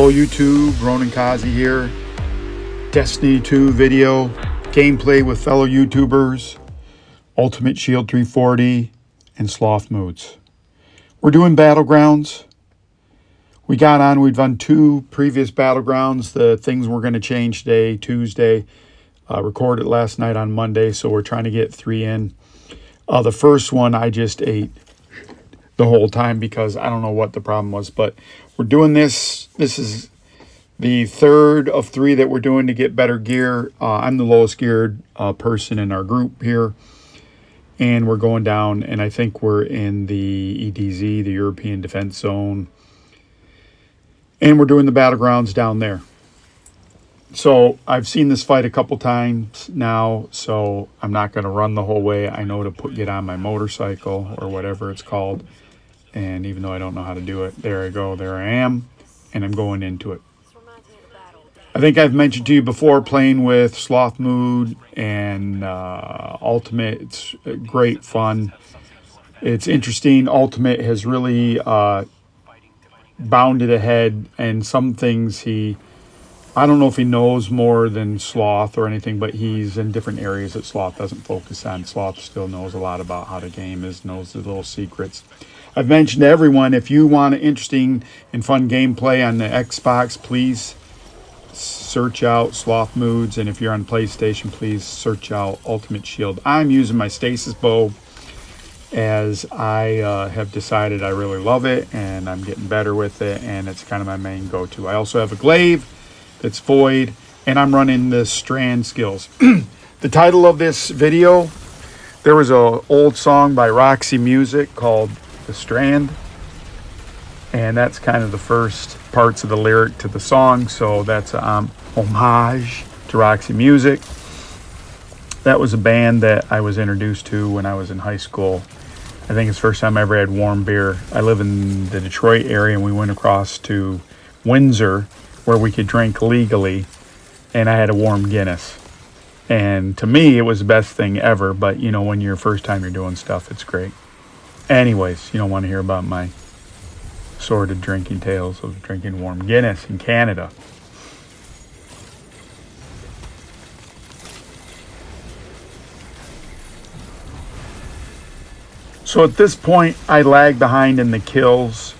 Hello YouTube, Ronan Kazi here. Destiny 2 video, gameplay with fellow YouTubers, Ultimate Shield 340, and Sloth Moods. We're doing Battlegrounds. We've done 2 previous Battlegrounds. The things we're going to change today, Tuesday. Recorded last night on Monday, so we're trying to get 3 in. The first one I just ate the whole time because I don't know what the problem was, but we're doing this. This is the 3rd of 3 that we're doing to get better gear. I'm the lowest geared person in our group here, and we're going down, and I think we're in the EDZ, the European Defense Zone, and we're doing the Battlegrounds down there. So I've seen this fight a couple times now, so I'm not going to run the whole way. I know to get on my motorcycle or whatever it's called. And even though I don't know how to do it, there I go, there I am, and I'm going into it. I think I've mentioned to you before playing with Sloth Mood and Ultimate. It's great fun. It's interesting. Ultimate has really bounded ahead, and some things I don't know if he knows more than Sloth or anything, but he's in different areas that Sloth doesn't focus on. Sloth still knows a lot about how the game is, knows the little secrets. I've mentioned to everyone, if you want an interesting and fun gameplay on the Xbox, please search out Sloth Moods. And if you're on PlayStation, please search out Ultimate Shield. I'm using my stasis bow as I have decided I really love it, and I'm getting better with it, and it's kind of my main go-to. I also have a glaive that's void, and I'm running the strand skills. The title of this video, there was an old song by Roxy music called The Strand, and that's kind of the first parts of the lyric to the song, so that's an homage to Roxy music. That was a band that I was introduced to when I was in high school. I think it's the first time I ever had warm beer. I live in the Detroit area, and we went across to Windsor where we could drink legally, and I had a warm Guinness. And to me, it was the best thing ever, but you know, when you're first time you're doing stuff, it's great. Anyways, you don't want to hear about my sordid drinking tales of drinking warm Guinness in Canada. So at this point, I lag behind in the kills,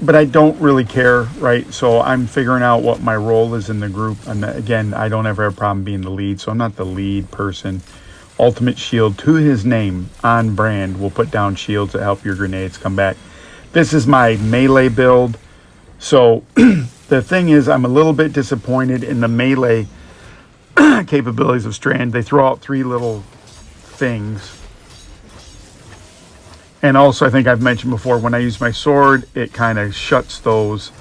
but I don't really care, right? So I'm figuring out what my role is in the group. And again, I don't ever have a problem being the lead, so I'm not the lead person. Ultimate Shield, to his name, on brand, will put down shields that help your grenades come back. This is my melee build. So the thing is, I'm a little bit disappointed in the melee capabilities of Strand. They throw out 3 little things. And also, I think I've mentioned before, when I use my sword, it kind of shuts those.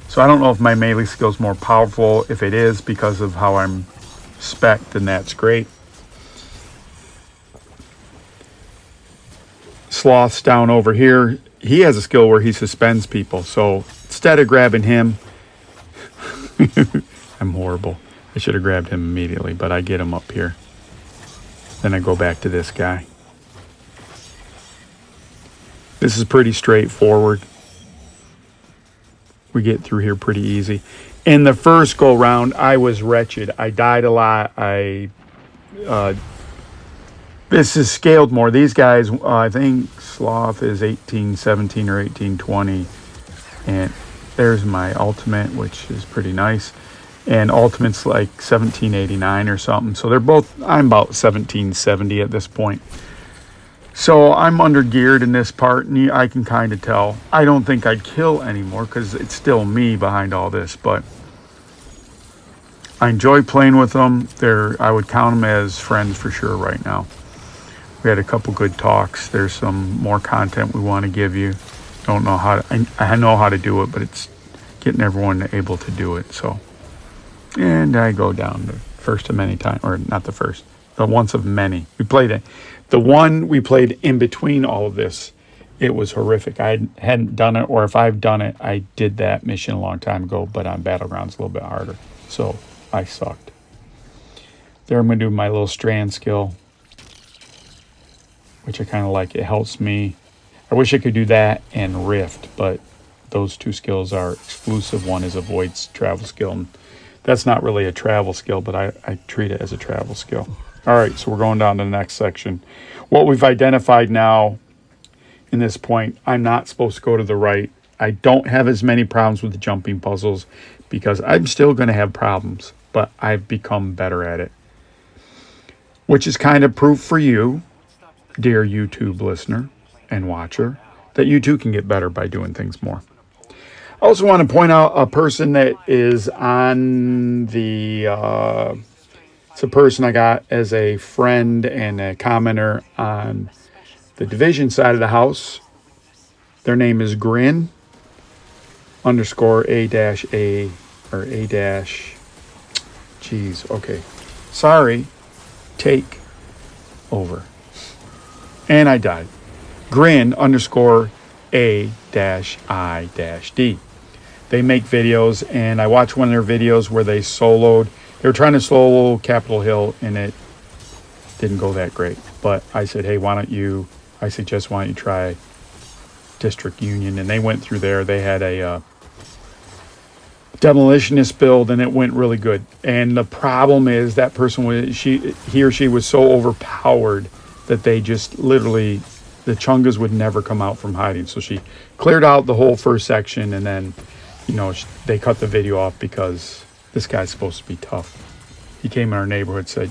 So I don't know if my melee skill is more powerful. If it is, because of how I'm spec'd, then that's great. Sloth's down over here. He has a skill where he suspends people. So instead of grabbing him, I'm horrible. I should have grabbed him immediately, but I get him up here. Then I go back to this guy. This is pretty straightforward. We get through here pretty easy. In the first go round, I was wretched. I died a lot. This is scaled more. These guys, I think Sloth is 1817 or 1820. And there's my ultimate, which is pretty nice. And ultimate's like 1789 or something. So they're both, I'm about 1770 at this point. So I'm under geared in this part, and I can kind of tell. I don't think I'd kill anymore because it's still me behind all this, but I enjoy playing with them. I would count them as friends for sure right now. We had a couple good talks. There's some more content we want to give you. Don't know how to, I know how to do it, but it's getting everyone able to do it. So, and I go down the first of many times, or not the first, the once of many. We played it. The one we played in between all of this, it was horrific. I hadn't done it, or if I've done it, I did that mission a long time ago, but on Battlegrounds a little bit harder. So I sucked. There I'm going to do my little strand skill, which I kind of like. It helps me. I wish I could do that and Rift, but those two skills are exclusive. One is avoids travel skill, and that's not really a travel skill, but I treat it as a travel skill. All right, so we're going down to the next section. What we've identified now in this point, I'm not supposed to go to the right. I don't have as many problems with the jumping puzzles because I'm still going to have problems, but I've become better at it. Which is kind of proof for you, dear YouTube listener and watcher, that you too can get better by doing things more. I also want to point out a person that is on the, it's a person I got as a friend and a commenter on the division side of the house. Their name is Grin _ A-A or A dash. Geez, okay. Sorry. Take over. And I died. Grin _ A-I-D. They make videos, and I watched one of their videos where they soloed. They were trying to solo Capitol Hill, and it didn't go that great. But I said, hey, why don't you try District Union? And they went through there. They had a demolitionist build, and it went really good. And the problem is that person was he or she was so overpowered that they just literally, the chungas would never come out from hiding. So she cleared out the whole first section, and then they cut the video off because this guy's supposed to be tough. He came in our neighborhood, said,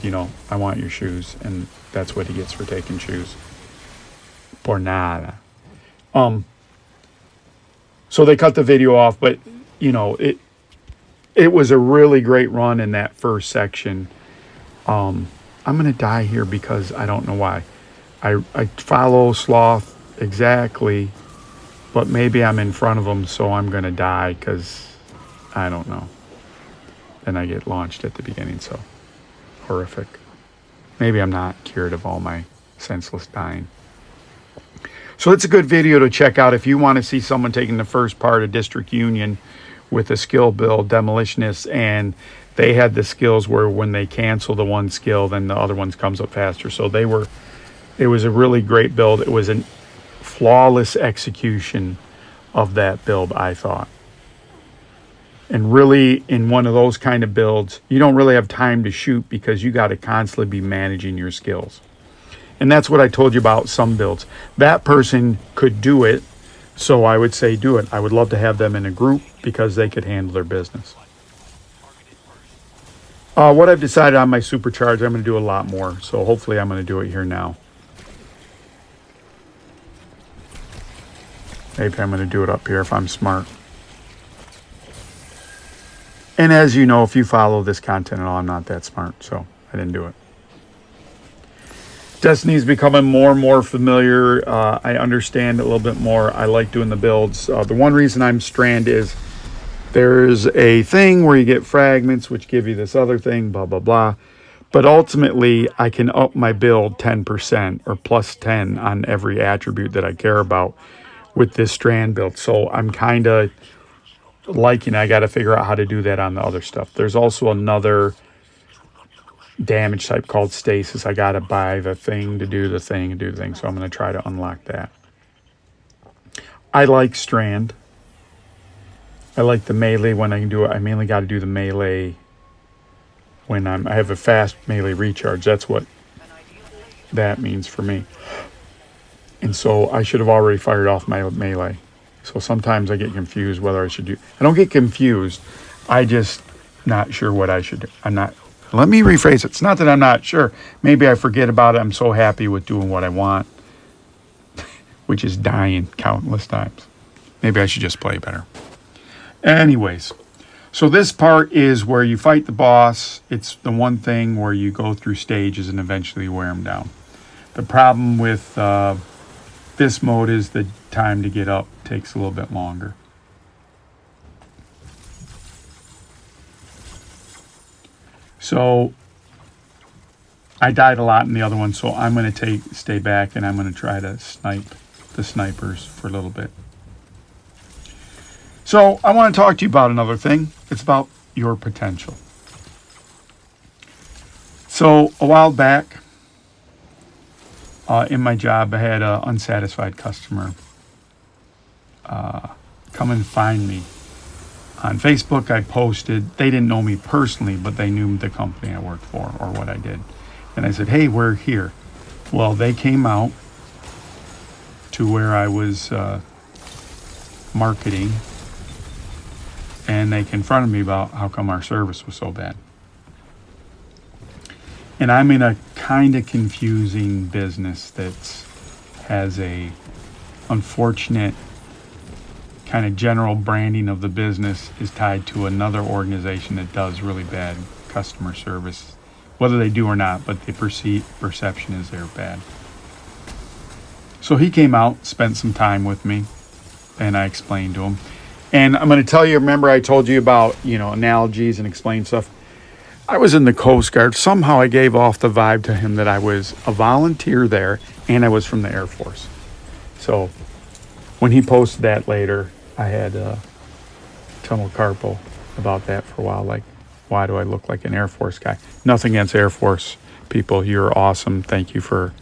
I want your shoes, and that's what he gets for taking shoes. Por nada. So they cut the video off, but it was a really great run in that first section. I'm going to die here because I don't know why. I follow Sloth exactly, but maybe I'm in front of him, so I'm going to die because I don't know. Then I get launched at the beginning, so horrific. Maybe I'm not cured of all my senseless dying. So it's a good video to check out if you want to see someone taking the first part of District Union with a skill build, demolitionist, and they had the skills where when they cancel the one skill, then the other ones comes up faster. So it was a really great build. It was a flawless execution of that build, I thought. And really, in one of those kind of builds, you don't really have time to shoot because you got to constantly be managing your skills. And that's what I told you about some builds. That person could do it, so I would say do it. I would love to have them in a group because they could handle their business. What I've decided on my supercharge, I'm going to do a lot more. So hopefully I'm going to do it here now. Maybe I'm going to do it up here if I'm smart. And as you know, if you follow this content at all, I'm not that smart, so I didn't do it. Destiny's becoming more and more familiar. I understand a little bit more. I like doing the builds. The one reason I'm Strand is there's a thing where you get fragments, which give you this other thing, blah, blah, blah. But ultimately, I can up my build 10% or plus 10 on every attribute that I care about with this Strand build. So I'm kind of liking it. I got to figure out how to do that on the other stuff. There's also another damage type called Stasis. I got to buy the thing to do the thing and do the thing. So I'm going to try to unlock that. I like Strand. I like the melee when I can do it. I mainly got to do the melee when I have a fast melee recharge. That's what that means for me. And so I should have already fired off my melee. So sometimes I get confused whether I should do. I don't get confused. I just not sure what I should do. Let me rephrase it. It's not that I'm not sure. Maybe I forget about it. I'm so happy with doing what I want, which is dying countless times. Maybe I should just play better. Anyways, so this part is where you fight the boss. It's the one thing where you go through stages and eventually wear them down. The problem with this mode is the time to get up takes a little bit longer. So I died a lot in the other one, so I'm going to stay back and I'm going to try to snipe the snipers for a little bit. So I want to talk to you about another thing. It's about your potential. So a while back in my job, I had an unsatisfied customer come and find me. On Facebook, I posted, they didn't know me personally, but they knew the company I worked for or what I did. And I said, hey, we're here. Well, they came out to where I was marketing, and they confronted me about how come our service was so bad. And I'm in a kind of confusing business that has a unfortunate kind of general branding of the business is tied to another organization that does really bad customer service, whether they do or not, but the perception is they're bad. So he came out, spent some time with me, and I explained to him. And I'm going to tell you, remember I told you about, analogies and explain stuff. I was in the Coast Guard. Somehow I gave off the vibe to him that I was a volunteer there and I was from the Air Force. So when he posted that later, I had tunnel carpal about that for a while. Like, why do I look like an Air Force guy? Nothing against Air Force people. You're awesome. Thank you for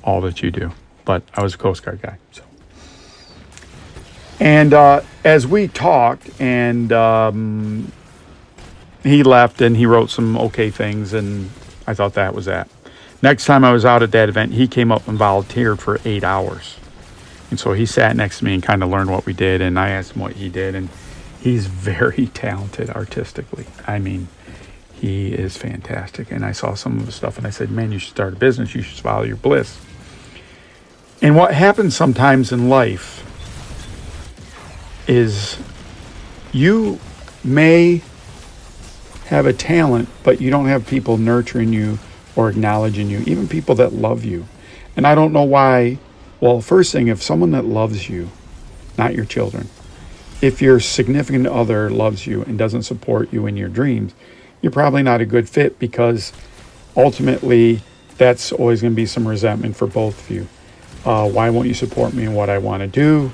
all that you do. But I was a Coast Guard guy. So, and as we talked, and he left and he wrote some okay things, and I thought that was that. Next time I was out at that event, he came up and volunteered for 8 hours. And so he sat next to me and kind of learned what we did, and I asked him what he did, and he's very talented artistically. I mean, he is fantastic. And I saw some of the stuff and I said, man, you should start a business. You should follow your bliss. And what happens sometimes in life is you may have a talent, but you don't have people nurturing you or acknowledging you, even people that love you. And I don't know why. Well, first thing, if someone that loves you, not your children, if your significant other loves you and doesn't support you in your dreams, you're probably not a good fit, because ultimately that's always going to be some resentment for both of you. Why won't you support me in what I want to do?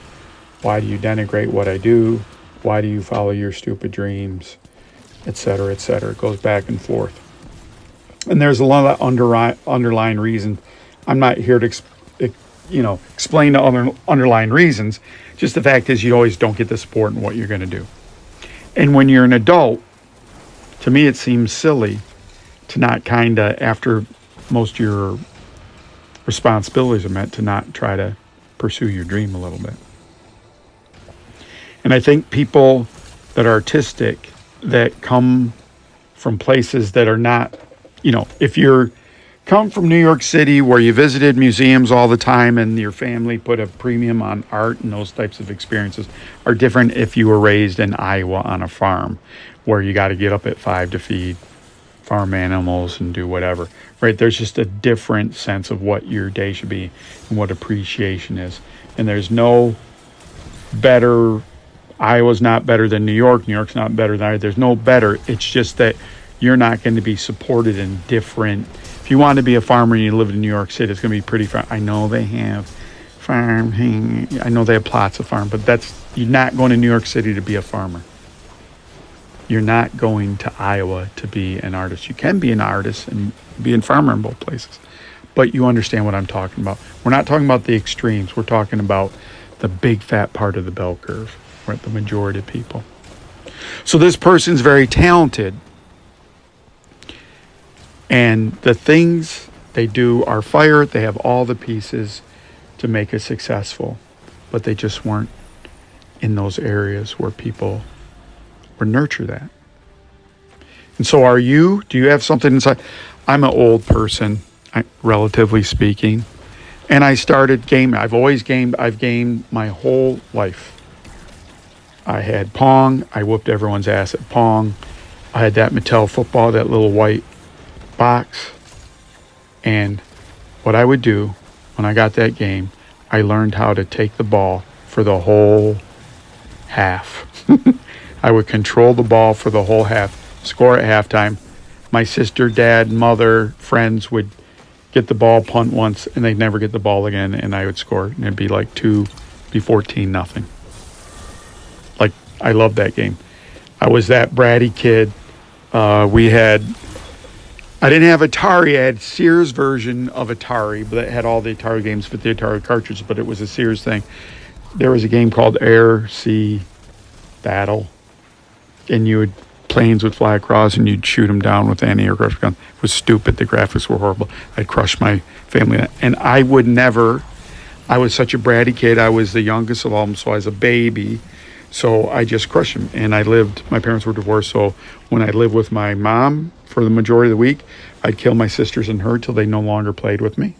Why do you denigrate what I do? Why do you follow your stupid dreams? Etc., etc. It goes back and forth. And there's a lot of underlying reasons. I'm not here to explain the underlying reasons. Just the fact is you always don't get the support in what you're going to do. And when you're an adult, to me it seems silly to not kind of, after most of your responsibilities are met, to not try to pursue your dream a little bit. And I think people that are artistic, that come from places that are not, if you're come from New York City where you visited museums all the time and your family put a premium on art, and those types of experiences are different if you were raised in Iowa on a farm where you got to get up at 5 to feed farm animals and do whatever, right? There's just a different sense of what your day should be and what appreciation is. And there's no better, Iowa's not better than New York. New York's not better than Iowa. There's no better. It's just that you're not going to be supported in different. If you want to be a farmer and you live in New York City, it's going to be pretty far. I know they have farming. I know they have plots of farm, but you're not going to New York City to be a farmer. You're not going to Iowa to be an artist. You can be an artist and be a farmer in both places, but you understand what I'm talking about. We're not talking about the extremes. We're talking about the big fat part of the bell curve, right? The majority of people. So this person's very talented, and the things they do are fire. They have all the pieces to make it successful, but they just weren't in those areas where people would nurture that. And so do you have something inside? I'm an old person, relatively speaking, and I started gaming. I've gamed my whole life. I had Pong. I whooped everyone's ass at Pong. I had that Mattel football, that little white box. And what I would do when I got that game, I learned how to take the ball for the whole half. I would control the ball for the whole half, score at halftime. My sister, dad, mother, friends would get the ball, punt once, and they'd never get the ball again, and I would score. And it'd be like 14-0. Like, I loved that game. I was that bratty kid. I didn't have Atari. I had Sears version of Atari, but it had all the Atari games with the Atari cartridges, but it was a Sears thing. There was a game called Air, Sea, battle, and you would planes would fly across and you'd shoot them down with anti-aircraft gun. It was stupid. The graphics were horrible. I'd crush my family, and I would never. I was such a bratty kid. I was the youngest of all them, so I was a baby. So I just crushed them. And I lived, my parents were divorced, so when I lived with my mom for the majority of the week, I'd kill my sisters and her till they no longer played with me.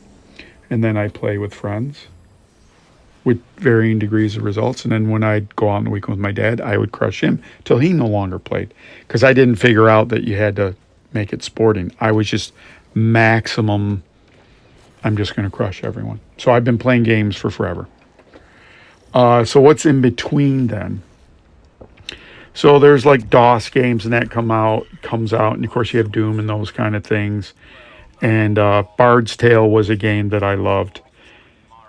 And then I'd play with friends with varying degrees of results. And then when I'd go out on the weekend with my dad, I would crush him till he no longer played. Because I didn't figure out that you had to make it sporting. I was just maximum, I'm just going to crush everyone. So I've been playing games for forever. So what's in between then? So there's like DOS games and that comes out. And of course you have Doom and those kind of things. And Bard's Tale was a game that I loved.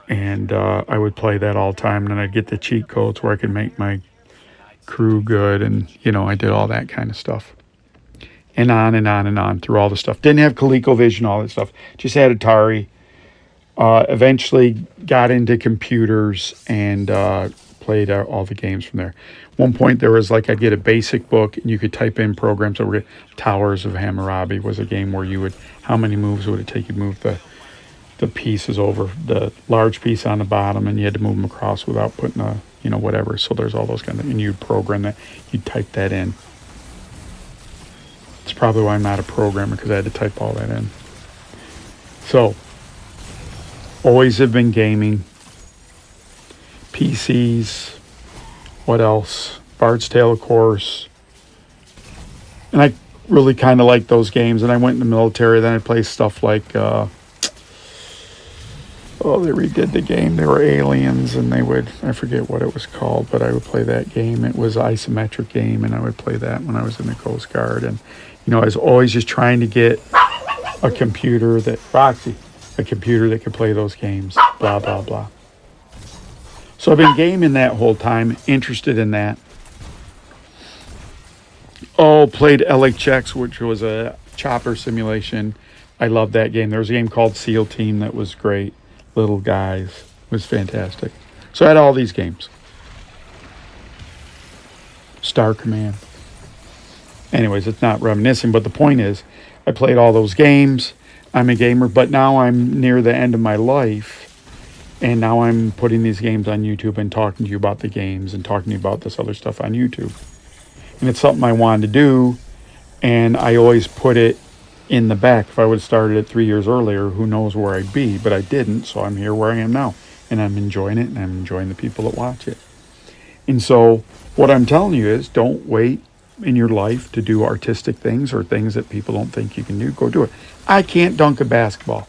And I would play that all the time. And then I'd get the cheat codes where I could make my crew good. And, I did all that kind of stuff. And on and on and on through all the stuff. Didn't have ColecoVision, all that stuff. Just had Atari. Eventually got into computers and played all the games from there. One point there was I'd get a basic book and you could type in programs over. Towers of Hammurabi was a game where how many moves would it take you to move the pieces over the large piece on the bottom, and you had to move them across without putting whatever. So there's all those kind of, and you'd program that, you'd type that in. It's probably why I'm not a programmer, because I had to type all that in. So always have been gaming. PCs. What else? Bard's Tale, of course. And I really kind of liked those games. And I went in the military. Then I played stuff like... they redid the game. They were aliens, and I forget what it was called, but I would play that game. It was an isometric game, and I would play that when I was in the Coast Guard. And, I was always just trying to get a computer that... Roxy. A computer that could play those games, blah, blah, blah. So I've been gaming that whole time, interested in that. Played LHX, which was a chopper simulation. I loved that game. There was a game called SEAL Team that was great. Little guys. It was fantastic. So I had all these games. Star Command. Anyways, it's not reminiscing, but the point is, I played all those games. I'm a gamer, but now I'm near the end of my life, and now I'm putting these games on YouTube and talking to you about the games and talking to you about this other stuff on YouTube. And it's something I wanted to do, and I always put it in the back. If I would have started it 3 years earlier, who knows where I'd be, but I didn't, so I'm here where I am now, and I'm enjoying it, and I'm enjoying the people that watch it. And so what I'm telling you is, don't wait in your life to do artistic things or things that people don't think you can do. Go do it. I can't dunk a basketball.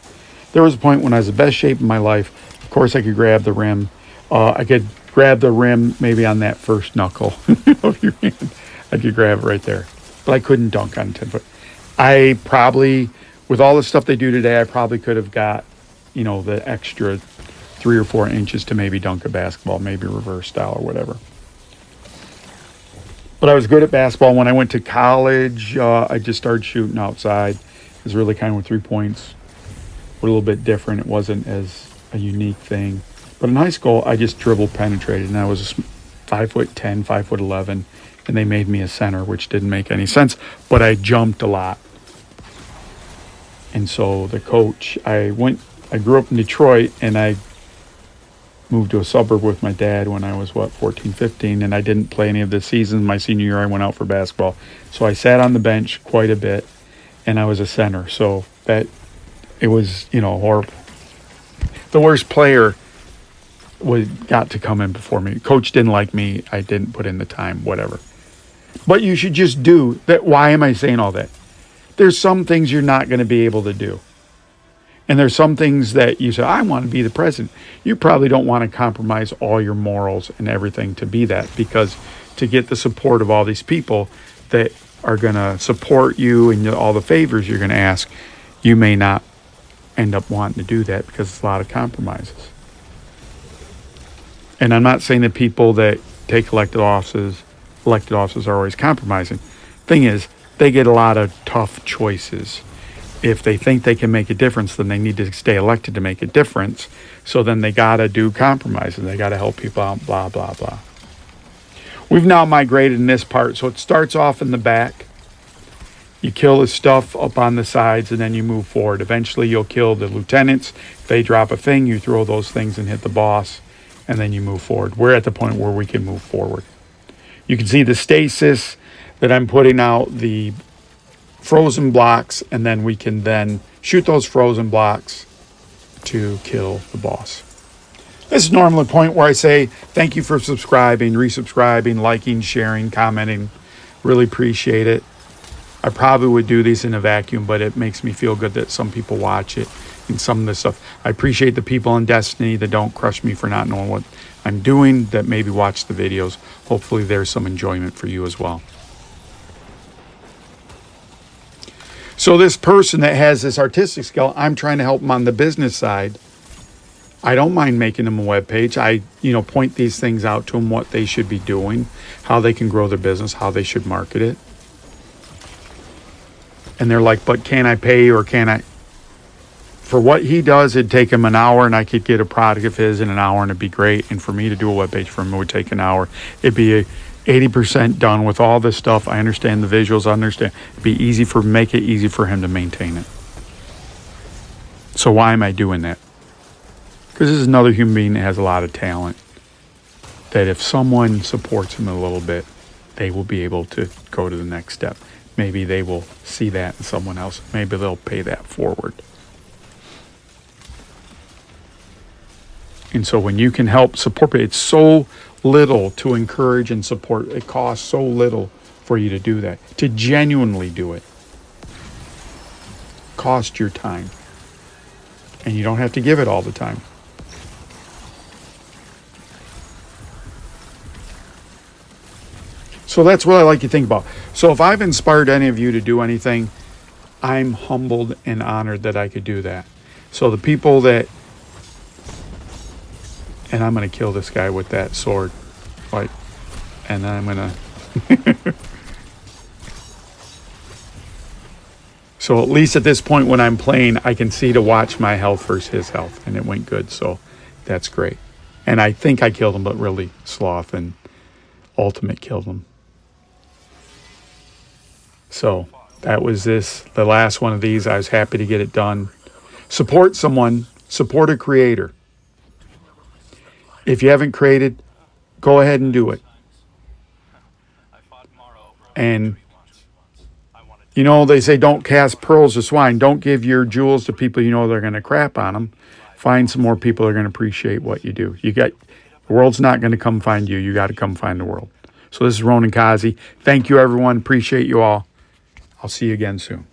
There was a point when I was the best shape of my life. Of course, I could grab the rim. I could grab the rim maybe on that first knuckle of your hand. I could grab it right there. But I couldn't dunk on 10 foot. I probably, with all the stuff they do today, I probably could have got, the extra 3 or 4 inches to maybe dunk a basketball, maybe reverse style or whatever. But I was good at basketball. When I went to college, I just started shooting outside. It was really kind of with 3 points. Were a little bit different. It wasn't as a unique thing. But in high school, I just dribble penetrated, and I was 5'10", 5'11", and they made me a center, which didn't make any sense. But I jumped a lot. And so the coach, I grew up in Detroit, and I moved to a suburb with my dad when I was, 14, 15, and I didn't play any of the seasons. My senior year, I went out for basketball. So I sat on the bench quite a bit, and I was a center. So that, it was, horrible. The worst player got to come in before me. Coach didn't like me. I didn't put in the time, whatever. But you should just do that. Why am I saying all that? There's some things you're not going to be able to do. And there's some things that you say, I want to be the president. You probably don't want to compromise all your morals and everything to be that, because to get the support of all these people that are going to support you and all the favors you're going to ask, you may not end up wanting to do that because it's a lot of compromises. And I'm not saying that people that take elected offices are always compromising. Thing is, they get a lot of tough choices. If they think they can make a difference, then they need to stay elected to make a difference. So then they got to do compromises. They got to help people out, blah, blah, blah. We've now migrated in this part. So it starts off in the back. You kill the stuff up on the sides, and then you move forward. Eventually, you'll kill the lieutenants. If they drop a thing, you throw those things and hit the boss, and then you move forward. We're at the point where we can move forward. You can see the stasis that I'm putting out, the frozen blocks, and then we can then shoot those frozen blocks to kill the boss. This is normally the point where I say thank you for subscribing, resubscribing, liking, sharing, commenting. Really appreciate it. I probably would do these in a vacuum, but it makes me feel good that some people watch it and some of this stuff. I appreciate the people in Destiny that don't crush me for not knowing what I'm doing, that maybe watch the videos. Hopefully there's some enjoyment for you as well. So this person that has this artistic skill, I'm trying to help them on the business side. I don't mind making them a web page. I, point these things out to them, what they should be doing, how they can grow their business, how they should market it. And they're like, but can I pay, or can I? For what he does, it'd take him an hour, and I could get a product of his in an hour, and it'd be great. And for me to do a webpage for him, it would take an hour. It'd be 80% done with all this stuff. I understand the visuals. I understand. It'd be easy make it easy for him to maintain it. So why am I doing that? Because this is another human being that has a lot of talent. That if someone supports him a little bit, they will be able to go to the next step. Maybe they will see that in someone else. Maybe they'll pay that forward. And so when you can help support, it's so little to encourage and support. It costs so little for you to do that, to genuinely do it. Cost your time. And you don't have to give it all the time. So that's what I like to think about. So if I've inspired any of you to do anything, I'm humbled and honored that I could do that. So the people that, and I'm going to kill this guy with that sword, right? And then I'm going to, so at least at this point when I'm playing, I can see to watch my health versus his health, and it went good. So that's great. And I think I killed him, but really Sloth and Ultimate killed him. So that was the last one of these. I was happy to get it done. Support someone, support a creator. If you haven't created, go ahead and do it. And, they say don't cast pearls to swine. Don't give your jewels to people they're going to crap on them. Find some more people that are going to appreciate what you do. The world's not going to come find you. You got to come find the world. So this is Ronan Kazi. Thank you, everyone. Appreciate you all. I'll see you again soon.